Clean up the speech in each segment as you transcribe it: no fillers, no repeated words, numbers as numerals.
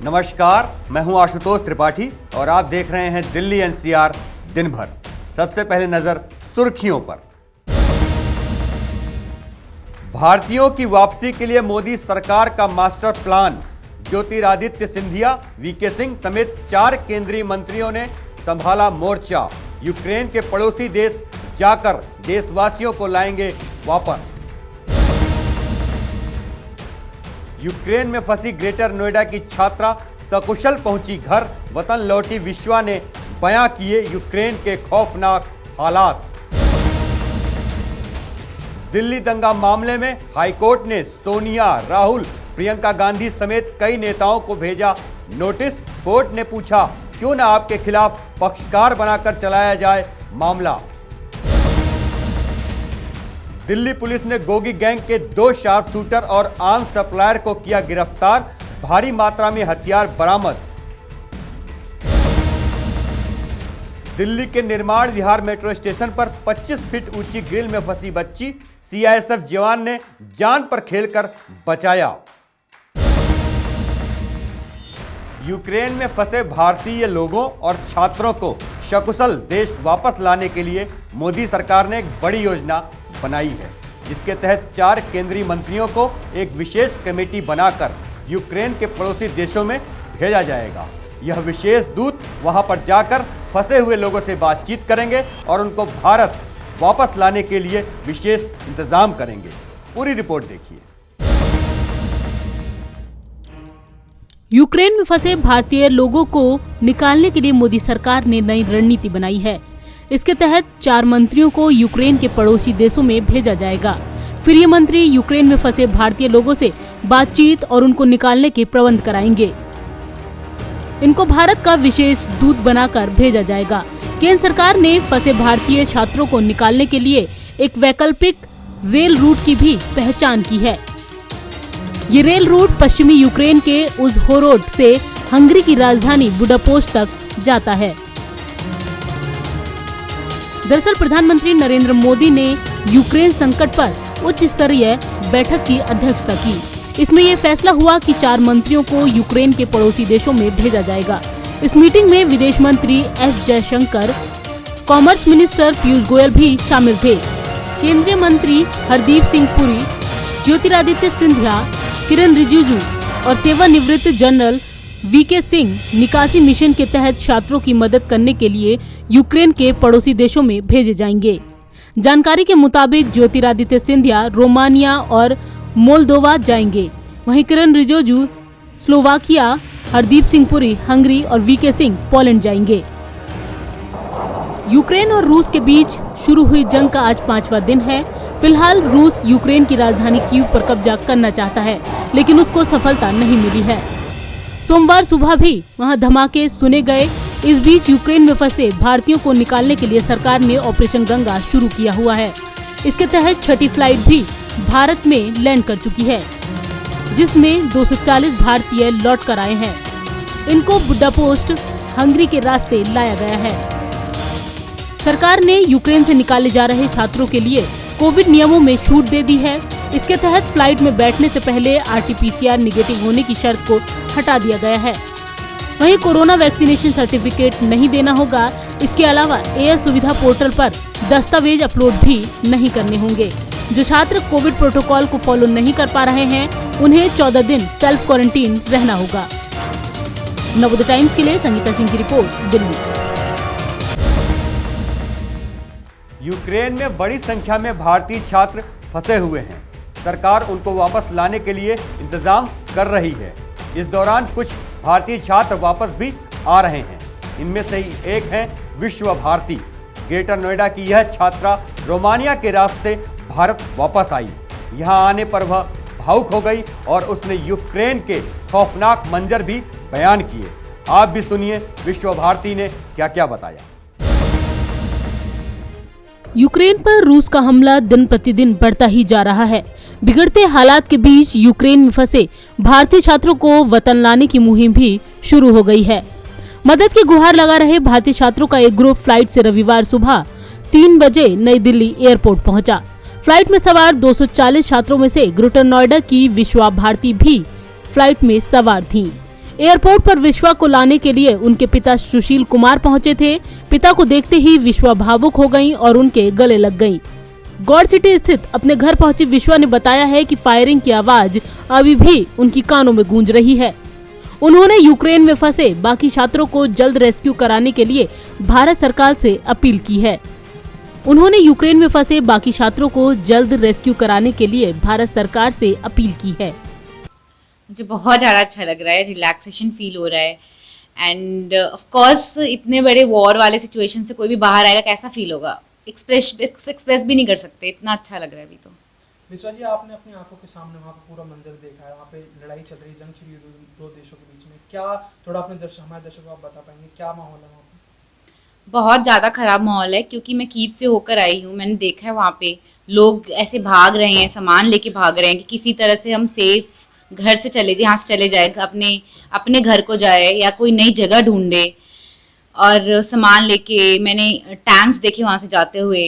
नमस्कार, मैं हूं आशुतोष त्रिपाठी और आप देख रहे हैं दिल्ली एनसीआर दिन भर। सबसे पहले नजर सुर्खियों पर। भारतीयों की वापसी के लिए मोदी सरकार का master plan. Jyotiraditya Scindia, VK Singh समेत 4 केंद्रीय मंत्रियों ने संभाला मोर्चा। यूक्रेन के पड़ोसी देश जाकर देशवासियों को लाएंगे वापस। यूक्रेन में फंसी ग्रेटर नोएडा की छात्रा सकुशल पहुंची घर। वतन लौटी विश्वा ने बयां किए यूक्रेन के खौफनाक हालात। दिल्ली दंगा मामले में हाईकोर्ट ने सोनिया, राहुल, प्रियंका गांधी समेत कई नेताओं को भेजा नोटिस। कोर्ट ने पूछा, क्यों न आपके खिलाफ पक्षकार बनाकर चलाया जाए मामला। दिल्ली पुलिस ने गोगी गैंग के 2 शार्प शूटर और आर्म्स सप्लायर को किया गिरफ्तार। भारी मात्रा में हथियार बरामद। दिल्ली के निर्माण विहार मेट्रो स्टेशन पर 25 फीट ऊंची ग्रिल में फंसी बच्ची। सीआईएसएफ जवान ने जान पर खेलकर बचाया। यूक्रेन में फंसे भारतीय लोगों और छात्रों को सकुशल देश वापस लाने के लिए मोदी सरकार ने एक बड़ी योजना बनाई है, जिसके तहत 4 केंद्रीय मंत्रियों को एक विशेष कमेटी बनाकर यूक्रेन के पड़ोसी देशों में भेजा जाएगा। यह विशेष दूत वहां पर जाकर फंसे हुए लोगों से बातचीत करेंगे और उनको भारत वापस लाने के लिए विशेष इंतजाम करेंगे। पूरी रिपोर्ट देखिए। यूक्रेन में फंसे भारतीय लोगों को निकालने के लिए मोदी सरकार ने नई रणनीति बनाई है। इसके तहत 4 मंत्रियों को यूक्रेन के पड़ोसी देशों में भेजा जाएगा। फिर ये मंत्री यूक्रेन में फंसे भारतीय लोगों से बातचीत और उनको निकालने के प्रबंध कराएंगे। इनको भारत का विशेष दूत बनाकर भेजा जाएगा। केंद्र सरकार ने फंसे भारतीय छात्रों को निकालने के लिए एक वैकल्पिक रेल रूट की भी पहचान की है। ये रेल रूट पश्चिमी यूक्रेन के उज़होरोड से हंगरी की राजधानी बुडापेस्ट तक जाता है। दरअसल प्रधानमंत्री नरेंद्र मोदी ने यूक्रेन संकट पर उच्च स्तरीय बैठक की अध्यक्षता की। इसमें यह फैसला हुआ कि 4 मंत्रियों को यूक्रेन के पड़ोसी देशों में भेजा जाएगा। इस मीटिंग में विदेश मंत्री S Jaishankar, commerce minister Piyush Goyal भी शामिल थे। केंद्रीय मंत्री हरदीप सिंह पुरी, ज्योतिरादित्य सिंधिया, किरण रिजिजू और सेवानिवृत्त जनरल वीके सिंह निकासी मिशन के तहत छात्रों की मदद करने के लिए यूक्रेन के पड़ोसी देशों में भेजे जाएंगे। जानकारी के मुताबिक ज्योतिरादित्य सिंधिया रोमानिया और मोल्दोवा जाएंगे। वहीं किरण रिजिजू स्लोवाकिया, हरदीप सिंह पुरी हंगरी और वीके सिंह पोलैंड जाएंगे। यूक्रेन और रूस के बीच शुरू हुई जंग का आज 5वां दिन है। फिलहाल रूस यूक्रेन की राजधानी कीव पर कब्जा करना चाहता है, लेकिन उसको सफलता नहीं मिली है। सोमवार सुबह भी वहां धमाके सुने गए। इस बीच यूक्रेन में फंसे भारतीयों को निकालने के लिए सरकार ने ऑपरेशन गंगा शुरू किया हुआ है। इसके तहत 6ठी फ्लाइट भी भारत में लैंड कर चुकी है, जिसमें 240 भारतीय लौट कर आए हैं। इनको बुडापेस्ट हंगरी के रास्ते लाया गया है। सरकार ने यूक्रेन से निकाले जा रहे छात्रों के लिए कोविड नियमों में छूट दे दी है। इसके तहत फ्लाइट में बैठने से पहले RT-PCR निगेटिव होने की शर्त को हटा दिया गया है। वहीं कोरोना वैक्सीनेशन सर्टिफिकेट नहीं देना होगा। इसके अलावा एयर सुविधा पोर्टल पर दस्तावेज अपलोड भी नहीं करने होंगे। जो छात्र कोविड प्रोटोकॉल को फॉलो नहीं कर पा रहे हैं, उन्हें 14 दिन सेल्फ क्वारंटीन रहना होगा। नवोदय टाइम्स के लिए संगीता सिंह की रिपोर्ट, दिल्ली। यूक्रेन में बड़ी संख्या में भारतीय छात्र फंसे हुए हैं। सरकार उनको वापस लाने के लिए इंतजाम कर रही है। इस दौरान कुछ भारतीय छात्र वापस भी आ रहे हैं। इनमें से ही एक हैं विश्व भारती। ग्रेटर नोएडा की यह छात्रा रोमानिया के रास्ते भारत वापस आई। यहां आने पर वह भावुक हो गई और उसने यूक्रेन के खौफनाक मंजर भी बयान किए। आप भी सुनिए विश्व भारती ने क्या क्या बताया। यूक्रेन पर रूस का हमला दिन प्रतिदिन बढ़ता ही जा रहा है। बिगड़ते हालात के बीच यूक्रेन में फंसे भारतीय छात्रों को वतन लाने की मुहिम भी शुरू हो गई है। मदद की गुहार लगा रहे भारतीय छात्रों का एक ग्रुप फ्लाइट से रविवार सुबह 3 बजे नई दिल्ली एयरपोर्ट पहुंचा। फ्लाइट में सवार 240 छात्रों में से ग्रेटर नोएडा की विश्वा भारती भी फ्लाइट में सवार थीं। एयरपोर्ट पर विश्वा को लाने के लिए उनके पिता सुशील कुमार पहुंचे थे। पिता को देखते ही विश्वा भावुक हो गईं और उनके गले लग गईं। गौड़ सिटी स्थित अपने घर पहुंची विश्वा ने बताया है कि फायरिंग की आवाज अभी भी उनकी कानों में गूंज रही है। उन्होंने यूक्रेन में फंसे बाकी छात्रों को जल्द रेस्क्यू कराने के लिए भारत सरकार से अपील की है। उन्होंने यूक्रेन में फंसे बाकी छात्रों को जल्द रेस्क्यू कराने के लिए भारत सरकार से अपील की है। मुझे बहुत ज़्यादा अच्छा लग रहा है, रिलैक्सेशन फील हो रहा है एंड ऑफ कोर्स इतने बड़े वॉर वाले सिचुएशन से कोई भी बाहर आएगा कैसा फील होगा, एक्सप्रेस भी नहीं कर सकते, इतना अच्छा लग रहा है अभी तो। विश्वा जी, आपने अपनी आंखों के सामने वहाँ पे पूरा मंजर देखा है, वहाँ पे लड़ाई चल रही, जंग छिड़ी हुई दो देशों के बीच में, क्या थोड़ा अपने हमारे दर्शकों को आप बता पाएंगे क्या माहौल है वहाँ पे? बहुत ज़्यादा ख़राब माहौल है क्योंकि मैं कीव से होकर आई हूँ। मैंने देखा है वहाँ पे लोग ऐसे भाग रहे हैं, सामान लेके भाग रहे हैं कि किसी तरह से हम सेफ घर से चले जाए, यहाँ से चले जाए, अपने घर को जाए या कोई नई जगह ढूंढे और सामान लेके। मैंने टैंक्स देखे वहाँ से जाते हुए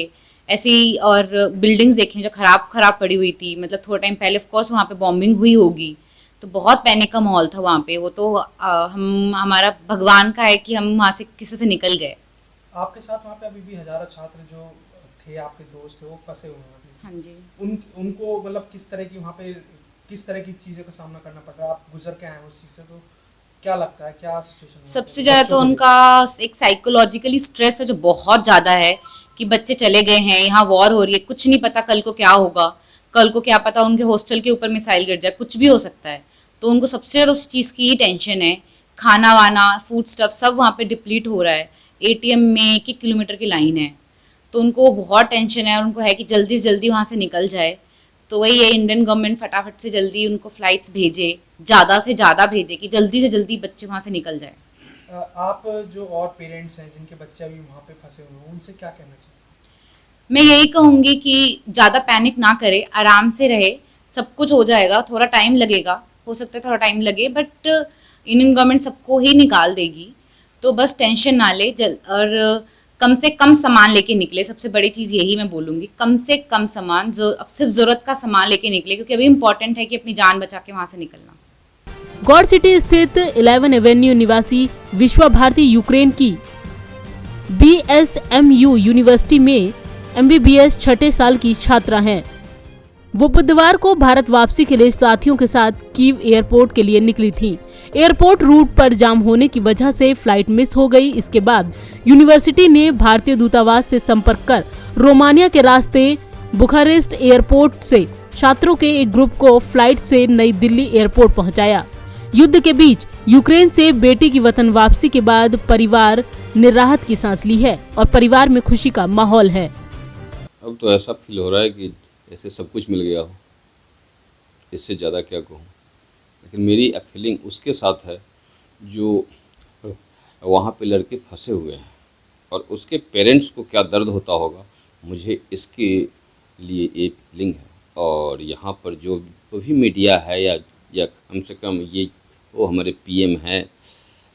ऐसी, और बिल्डिंग्स देखी जो खराब पड़ी हुई थी। मतलब थोड़ा टाइम पहले ऑफ कोर्स वहाँ पे बॉम्बिंग हुई होगी, तो बहुत पैनिक का माहौल था वहाँ पे। वो तो हमारा भगवान का है कि हम वहाँ से किसी से निकल गए। आपके साथ वहाँ पे अभी भी हजारों छात्र जो थे, आपके दोस्त थे, वो फंसे हुए हैं अभी। हाँ जी। उनको मतलब किस तरह की वहाँ पे किस तरह की चीज़ों का सामना करना पड़ रहा है? आप गुजर के आए हैं उस चीज़ से, तो क्या लगता है, क्या सिचुएशन? सबसे ज़्यादा तो उनका एक साइकोलॉजिकली स्ट्रेस है जो बहुत ज़्यादा है कि बच्चे चले गए हैं, यहाँ वॉर हो रही है, कुछ नहीं पता कल को क्या होगा, कल को क्या पता उनके हॉस्टल के ऊपर मिसाइल गिर जाए, कुछ भी हो सकता है। तो उनको सबसे ज़्यादा उस चीज़ की टेंशन है। खाना वाना, फूड स्टफ सब वहाँ पे डिप्लीट हो रहा है। ATM में 1 किलोमीटर की लाइन है, तो उनको बहुत टेंशन है और उनको है कि जल्दी से जल्दी वहाँ से निकल जाए। तो वही है, इंडियन गवर्नमेंट फटाफट से जल्दी उनको फ्लाइट्स भेजे, ज़्यादा से ज़्यादा भेजे कि जल्दी से जल्दी बच्चे वहाँ से निकल जाए। आप जो और पेरेंट्स हैं जिनके बच्चे अभी वहाँ पे फंसे हुए हैं, उनसे क्या कहना चाहिए? मैं यही कहूँगी कि ज़्यादा पैनिक ना करे, आराम से रहे, सब कुछ हो जाएगा। थोड़ा टाइम लगेगा, हो सकता है थोड़ा टाइम लगे, बट इंडियन गवर्नमेंट सबको ही निकाल देगी। तो बस टेंशन ना ले और कम से कम सामान लेके निकले। सबसे बड़ी चीज़ यही मैं बोलूँगी, कम से कम सामान, जो सिर्फ ज़रूरत का सामान लेके निकले, क्योंकि अभी इम्पोर्टेंट है कि अपनी जान बचा के वहाँ से निकलना। गौड़ सिटी स्थित 11 एवेन्यू निवासी विश्वा भारती यूक्रेन की BSMU यूनिवर्सिटी में MBBS छठे साल की छात्रा हैं। वो बुधवार को भारत वापसी के लिए साथियों के साथ कीव एयरपोर्ट के लिए निकली थी। एयरपोर्ट रूट पर जाम होने की वजह से फ्लाइट मिस हो गई। इसके बाद यूनिवर्सिटी ने भारतीय दूतावास से संपर्क कर रोमानिया के रास्ते बुखारेस्ट एयरपोर्ट से छात्रों के एक ग्रुप को फ्लाइट से नई दिल्ली एयरपोर्ट पहुंचाया। युद्ध के बीच यूक्रेन से बेटी की वतन वापसी के बाद परिवार ने राहत की सांस ली है और परिवार में खुशी का माहौल है। अब तो ऐसा फील हो रहा है कि ऐसे सब कुछ मिल गया हो, इससे ज़्यादा क्या कहूँ। लेकिन मेरी फीलिंग उसके साथ है जो वहाँ पे लड़के फंसे हुए हैं और उसके पेरेंट्स को क्या दर्द होता होगा, मुझे इसके लिए एक फीलिंग है। और यहाँ पर जो भी मीडिया है या कम से कम ये वो हमारे PM हैं,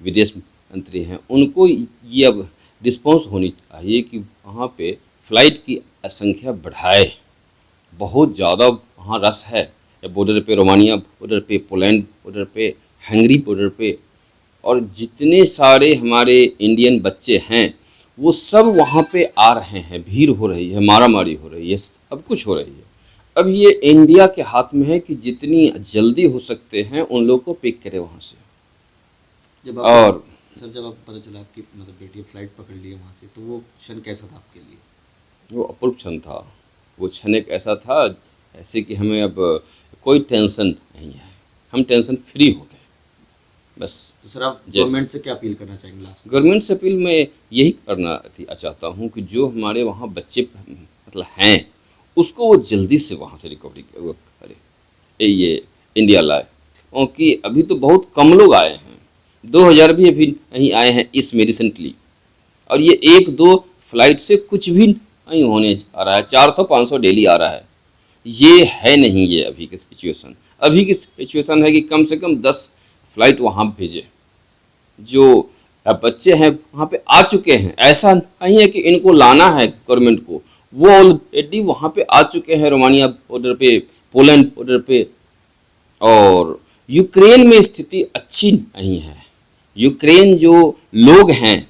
विदेश मंत्री हैं, उनको ये अब रिस्पॉन्स होनी चाहिए कि वहाँ पे फ़्लाइट की संख्या बढ़ाए। बहुत ज़्यादा वहाँ रस है, बॉर्डर पे रोमानिया बॉर्डर पे, पोलैंड बॉर्डर पे, हंगरी बॉर्डर पे, और जितने सारे हमारे इंडियन बच्चे हैं वो सब वहाँ पे आ रहे हैं। भीड़ हो रही है, मारामारी हो रही है, सब कुछ हो रही है। अब ये इंडिया के हाथ में है कि जितनी जल्दी हो सकते हैं उन लोगों को पिक करे वहाँ से। जब और जब आप पता चला आपकी मतलब बेटी फ्लाइट पकड़ ली है वहाँ से, तो वो क्षण कैसा था आपके लिए? वो अपूर्व क्षण था। वो क्षण एक ऐसा था ऐसे कि हमें अब कोई टेंशन नहीं है, हम टेंशन फ्री हो गए बस। तो सर आप गवर्नमेंट से क्या अपील करना चाहेंगे लास्ट? गवर्नमेंट से अपील मैं यही करना चाहता हूँ कि जो हमारे वहाँ बच्चे मतलब हैं उसको वो जल्दी से वहाँ से रिकवरी करे, ये इंडिया लाए। क्योंकि अभी तो बहुत कम लोग आए हैं, 2000 भी अभी नहीं आए हैं इसमें रिसेंटली, और ये 1-2 फ्लाइट से कुछ भी नहीं होने जा रहा है। 400-500 डेली आ रहा है। ये है नहीं ये अभी की सिचुएशन। अभी की सिचुएशन है कि कम से कम 10 फ्लाइट वहाँ भेजे। जो बच्चे हैं वहाँ पे आ चुके हैं, ऐसा नहीं है कि इनको लाना है गवर्नमेंट को, वो ऑलरेडी वहाँ पे आ चुके हैं। रोमानिया बॉर्डर पे, पोलैंड बॉर्डर पे, और यूक्रेन में स्थिति अच्छी नहीं है। यूक्रेन जो लोग हैं,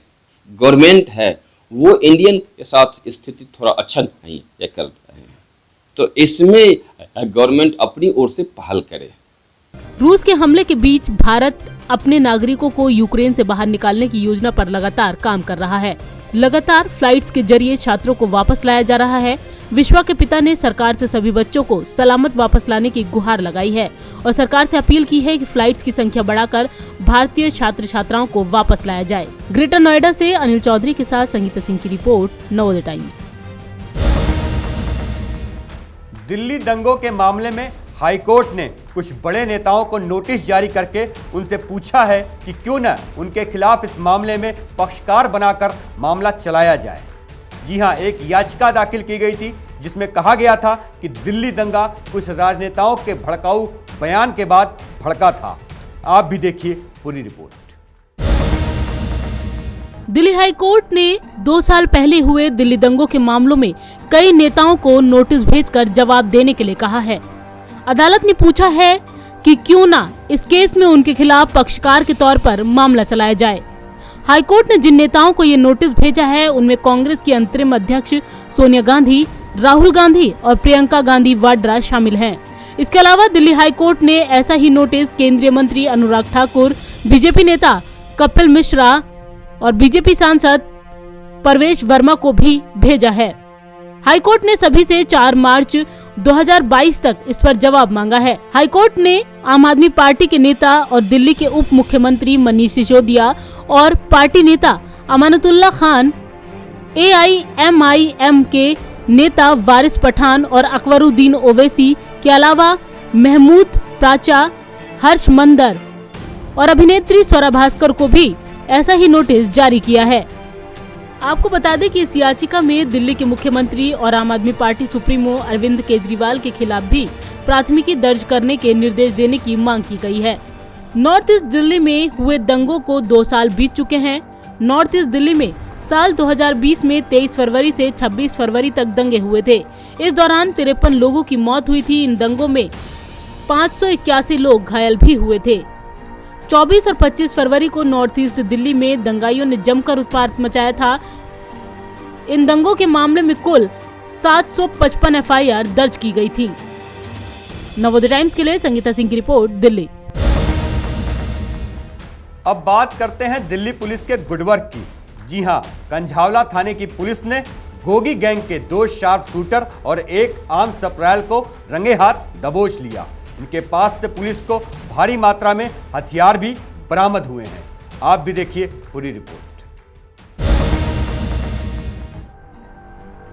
गवर्नमेंट है, वो इंडियन के साथ स्थिति थोड़ा अच्छा नहीं ये कर रहे हैं। तो इसमें गवर्नमेंट अपनी ओर से पहल करे। रूस के हमले के बीच भारत अपने नागरिकों को यूक्रेन से बाहर निकालने की योजना पर लगातार काम कर रहा है। लगातार फ्लाइट्स के जरिए छात्रों को वापस लाया जा रहा है। विश्वा के पिता ने सरकार से सभी बच्चों को सलामत वापस लाने की गुहार लगाई है और सरकार से अपील की है कि फ्लाइट्स की संख्या बढ़ाकर भारतीय छात्र छात्राओं को वापस लाया जाए। ग्रेटर नोएडा से अनिल चौधरी के साथ संगीता सिंह की रिपोर्ट, नवोदय टाइम्स। दिल्ली दंगों के मामले में हाईकोर्ट ने कुछ बड़े नेताओं को नोटिस जारी करके उनसे पूछा है कि क्यों न उनके खिलाफ इस मामले में पक्षकार बनाकर मामला चलाया जाए। जी हां, एक याचिका दाखिल की गई थी जिसमें कहा गया था कि दिल्ली दंगा कुछ राजनेताओं के भड़काऊ बयान के बाद भड़का था। आप भी देखिए पूरी रिपोर्ट। दिल्ली हाई कोर्ट ने 2 साल पहले हुए दिल्ली दंगों के मामलों में कई नेताओं को नोटिस भेजकर जवाब देने के लिए कहा है। अदालत ने पूछा है कि क्यों ना इस केस में उनके खिलाफ पक्षकार के तौर पर मामला चलाया जाए। हाईकोर्ट ने जिन नेताओं को ये नोटिस भेजा है उनमें कांग्रेस की अंतरिम अध्यक्ष सोनिया गांधी, राहुल गांधी और प्रियंका गांधी वाड्रा शामिल हैं। इसके अलावा दिल्ली हाईकोर्ट ने ऐसा ही नोटिस केंद्रीय मंत्री अनुराग ठाकुर, बीजेपी नेता कपिल मिश्रा और बीजेपी सांसद परवेश वर्मा को भी भेजा है। हाईकोर्ट ने सभी से 4 मार्च 2022 तक इस पर जवाब मांगा है। हाईकोर्ट ने आम आदमी पार्टी के नेता और दिल्ली के उप मुख्यमंत्री मनीष सिसोदिया और पार्टी नेता अमानतुल्लाह खान, AIMIM के नेता वारिस पठान और अकबरुद्दीन ओवैसी के अलावा महमूद प्राचा, हर्ष मंदर और अभिनेत्री स्वरा भास्कर को भी ऐसा ही नोटिस जारी किया है। आपको बता दें कि इस याचिका में दिल्ली के मुख्यमंत्री और आम आदमी पार्टी सुप्रीमो अरविंद केजरीवाल के खिलाफ भी प्राथमिकी दर्ज करने के निर्देश देने की मांग की गई है। नॉर्थ ईस्ट दिल्ली में हुए दंगों को 2 साल बीत चुके हैं। नॉर्थ ईस्ट दिल्ली में साल 2020 में 23 फरवरी से 26 फरवरी तक दंगे हुए थे। इस दौरान 53 लोगों की मौत हुई थी। इन दंगों में 581 लोग घायल भी हुए थे। 24 और 25 फरवरी को नॉर्थ ईस्ट दिल्ली में दंगाइयों ने जमकर उत्पात मचाया था। इन दंगों के मामले में कुल 755 FIR दर्ज की गई थी। नवोदय टाइम्स के लिए संगीता सिंह की रिपोर्ट, दिल्ली। अब बात करते हैं दिल्ली पुलिस के गुडवर्क की। जी हां, कंझावला थाने की पुलिस ने गोगी गैंग के 2 शार्प शूटर और 1 आर्म्स सप्लायर को रंगे हाथ दबोच लिया। इनके पास से पुलिस को भारी मात्रा में हथियार भी बरामद हुए हैं। आप भी देखिए पूरी रिपोर्ट।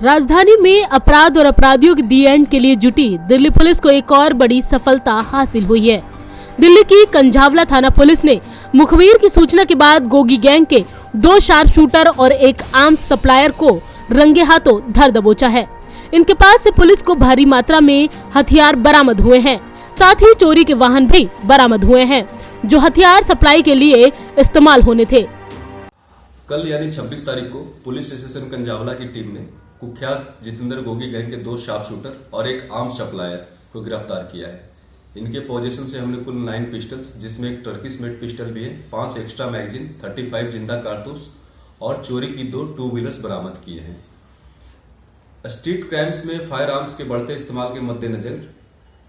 राजधानी में अपराध और अपराधियों के दी एंड के लिए जुटी दिल्ली पुलिस को एक और बड़ी सफलता हासिल हुई है। दिल्ली की कंझावला थाना पुलिस ने मुखबिर की सूचना के बाद गोगी गैंग के 2 शार्प शूटर और 1 आर्म्स सप्लायर को रंगे हाथों धर दबोचा है। इनके पास से पुलिस को भारी मात्रा में हथियार बरामद हुए हैं। साथ ही चोरी के वाहन भी बरामद हुए हैं जो हथियार सप्लाई के लिए इस्तेमाल होने थे। कल यानी 26 तारीख को पुलिस स्टेशन कंझावला की टीम ने कुख्यात जितेंद्र गोगी गैंग के 2 शार्प शूटर और 1 आर्म्स सप्लायर को गिरफ्तार किया है। इनके पोजीशन से हमने कुल 9 पिस्टल्स, जिसमें एक टर्किश मेड पिस्टल भी है, 5 एक्स्ट्रा मैगजीन, 35 जिंदा कारतूस और चोरी की 2 टू व्हीलर्स बरामद किए हैं। स्ट्रीट क्राइम्स में फायर आर्म्स के बढ़ते इस्तेमाल के मद्देनजर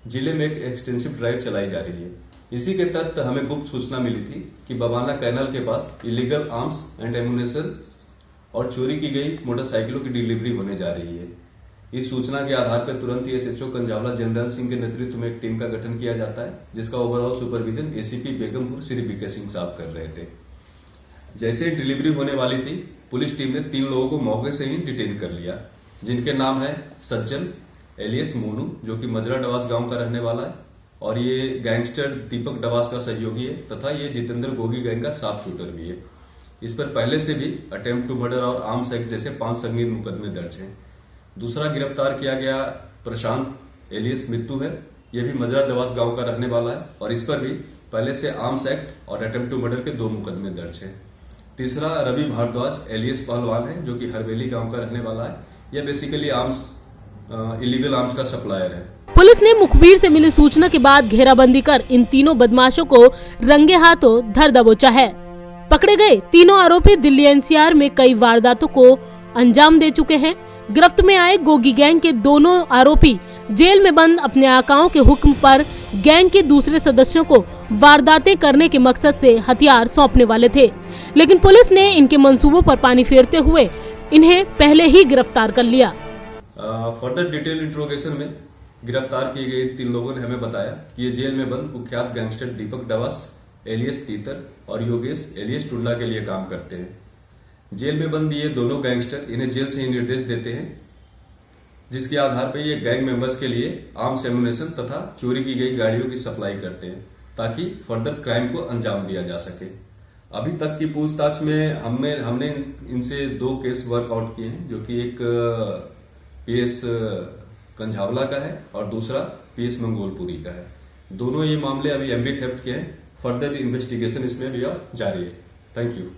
जिले में एक एक्सटेंसिव ड्राइव चलाई जा रही है। इसी के तहत हमें गुप्त सूचना मिली थी कि बबाना कैनल के पास इलीगल आर्म्स एंड एमुनेशन और चोरी की गई मोटरसाइकिलों की डिलीवरी होने जा रही है। इस सूचना के आधार पर तुरंत ही SHO कंझावला जनरल सिंह के नेतृत्व में एक टीम का गठन किया जाता है, जिसका overall supervision ACP Begumpur Shri BK Singh साहब कर रहे थे। जैसे ही डिलीवरी होने वाली थी, पुलिस टीम ने 3 लोगों को मौके से ही डिटेन कर लिया, जिनके नाम है सज्जन एलियस मोनू, जो कि मजरा डवास गांव का रहने वाला है, और ये गैंगस्टर दीपक डवास का सहयोगी है, तथा ये जितेंद्र गोगी गैंग का शार्प शूटर भी है। इस पर पहले से भी अटेम्प्ट टू मर्डर और आर्म्स एक्ट जैसे 5 संगीन मुकदमे दर्ज हैं। दूसरा गिरफ्तार किया गया प्रशांत एलियस मित्तू है, ये भी मजरा डवास गांव का रहने वाला है, और इस पर भी पहले से आर्म्स एक्ट और अटेम्प्ट टू मर्डर के 2 मुकदमे दर्ज हैं। तीसरा रवि भारद्वाज एलियस पहलवान है, जो कि हरवेली गांव का रहने वाला है। यह बेसिकली आर्म्स इलीगल आर्म्स का सप्लायर है। पुलिस ने मुखबिर से मिली सूचना के बाद घेराबंदी कर इन तीनों बदमाशों को रंगे हाथों धर दबोचा है। पकड़े गए तीनों आरोपी दिल्ली एनसीआर में कई वारदातों को अंजाम दे चुके हैं। गिरफ्त में आए गोगी गैंग के दोनों आरोपी जेल में बंद अपने आकाओं के हुक्म पर गैंग के दूसरे सदस्यों को वारदातें करने के मकसद से हथियार सौंपने वाले थे, लेकिन पुलिस ने इनके मंसूबों पर पानी फेरते हुए इन्हें पहले ही गिरफ्तार कर लिया। फर्दर डिटेल इंट्रोगेशन में गिरफ्तार किए गए 3 लोगों ने हमें बताया कि ये जेल में बंद कुख्यात गैंगस्टर दीपक डवास एलियस तीतर और योगेश एलियस टुल्ला के लिए काम करते हैं। जेल में बंद ये दोनों गैंगस्टर इन्हें जेल से ही निर्देश देते हैं, जिसके आधार पर ये गैंग मेंबर्स के लिए आर्म्स एम्युनिशन तथा चोरी की गई गाड़ियों की सप्लाई करते हैं ताकि फर्दर क्राइम को अंजाम दिया जा सके। अभी तक की पूछताछ में हमने इनसे 2 केस वर्कआउट किए हैं, जो कि एक पीएस कंझावला का है और दूसरा पीएस मंगोलपुरी का है। दोनों ये मामले अभी एमबी थेफ्ट के हैं। फर्दर इन्वेस्टिगेशन इसमें भी और जारी है। Thank you.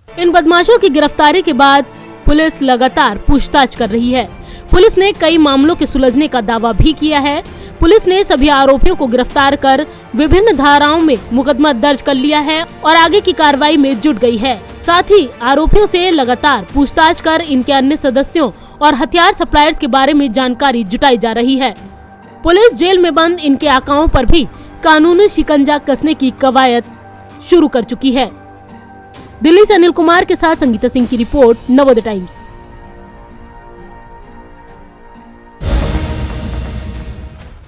इन बदमाशों की गिरफ्तारी के बाद पुलिस लगातार पूछताछ कर रही है। पुलिस ने कई मामलों के सुलझने का दावा भी किया है। पुलिस ने सभी आरोपियों को गिरफ्तार कर विभिन्न धाराओं में मुकदमा दर्ज कर लिया है और आगे की कार्रवाई में जुट गई है। साथ ही आरोपियों से लगातार पूछताछ कर इनके अन्य सदस्यों और हथियार सप्लायर्स के बारे में जानकारी जुटाई जा रही है। पुलिस जेल में बंद इनके आकाओं पर भी कानूनी शिकंजा कसने की कवायद शुरू कर चुकी है। दिल्ली से अनिल कुमार के साथ संगीता सिंह की रिपोर्ट, नवोदय टाइम्स।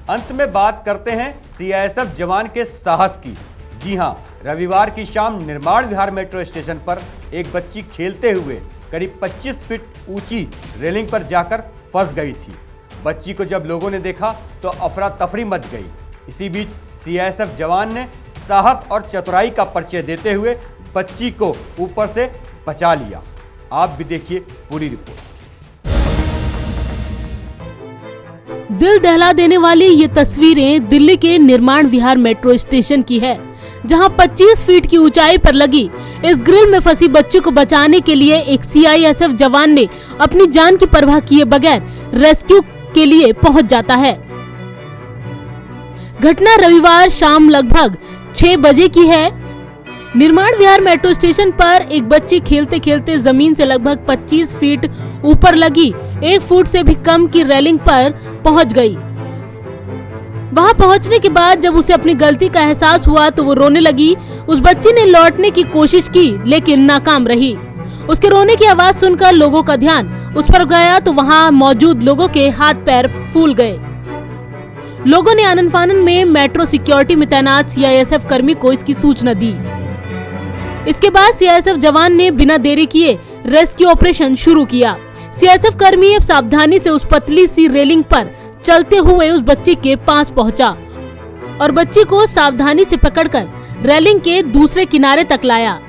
अंत में बात करते हैं सीआईएसएफ जवान के साहस की। जी हां, रविवार की शाम निर्माण विहार मेट्रो स्टेशन पर एक बच्ची खेलते हुए करीब 25 फीट ऊंची रेलिंग पर जाकर फंस गई थी। बच्ची को जब लोगों ने देखा तो अफरा तफरी मच गई। इसी बीच सीआईएसएफ जवान ने साहस और चतुराई का परिचय देते हुए बच्ची को ऊपर से बचा लिया। आप भी देखिए पूरी रिपोर्ट। दिल दहला देने वाली ये तस्वीरें दिल्ली के निर्माण विहार मेट्रो स्टेशन की है, जहां 25 फीट की ऊंचाई पर लगी इस ग्रिल में फंसी बच्ची को बचाने के लिए एक सीआईएसएफ जवान ने अपनी जान की परवाह किए बगैर रेस्क्यू के लिए पहुंच जाता है। घटना रविवार शाम लगभग 6 बजे की है। निर्माण विहार मेट्रो स्टेशन पर एक बच्ची खेलते खेलते जमीन से लगभग 25 फीट ऊपर लगी 1 फुट से भी कम की रेलिंग पर पहुंच गई। वहां पहुंचने के बाद जब उसे अपनी गलती का एहसास हुआ तो वो रोने लगी। उस बच्ची ने लौटने की कोशिश की लेकिन नाकाम रही। उसके रोने की आवाज सुनकर लोगों का ध्यान उस पर गया तो वहां मौजूद लोगों के हाथ पैर फूल गए। लोगों ने आनन फानन में मेट्रो सिक्योरिटी में तैनात सीआईएसएफ कर्मी को इसकी सूचना दी। इसके बाद सीआईएसएफ जवान ने बिना देरी किए रेस्क्यू ऑपरेशन शुरू किया। सीआईएसएफ कर्मी अब सावधानी से उस पतली सी रेलिंग पर चलते हुए उस बच्ची के पास पहुंचा और बच्ची को सावधानी से पकड़कर रेलिंग के दूसरे किनारे तक लाया।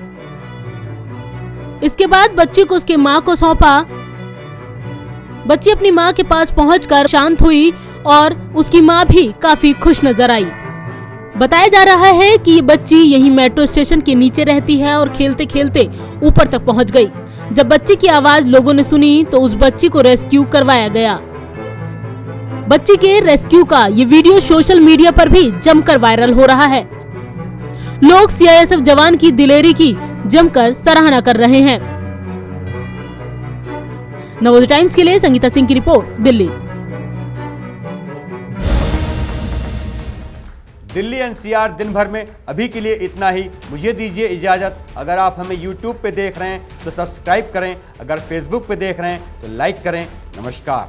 इसके बाद बच्ची को उसके मां को सौंपा। बच्ची अपनी मां के पास पहुंचकर शांत हुई और उसकी मां भी काफी खुश नजर आई। बताया जा रहा है कि ये बच्ची यहीं मेट्रो स्टेशन के नीचे रहती है और खेलते खेलते ऊपर तक पहुंच गई। जब बच्ची की आवाज लोगों ने सुनी तो उस बच्ची को रेस्क्यू करवाया गया। बच्ची के रेस्क्यू का ये वीडियो सोशल मीडिया पर भी जमकर वायरल हो रहा है। लोग सीआईएसएफ जवान की दिलेरी की जमकर सराहना कर रहे हैं। नवोदय टाइम्स के लिए संगीता सिंह की रिपोर्ट, दिल्ली। दिल्ली एनसीआर दिन भर में अभी के लिए इतना ही। मुझे दीजिए इजाज़त। अगर आप हमें यूट्यूब पे देख रहे हैं तो सब्सक्राइब करें, अगर फेसबुक पे देख रहे हैं तो लाइक करें। नमस्कार।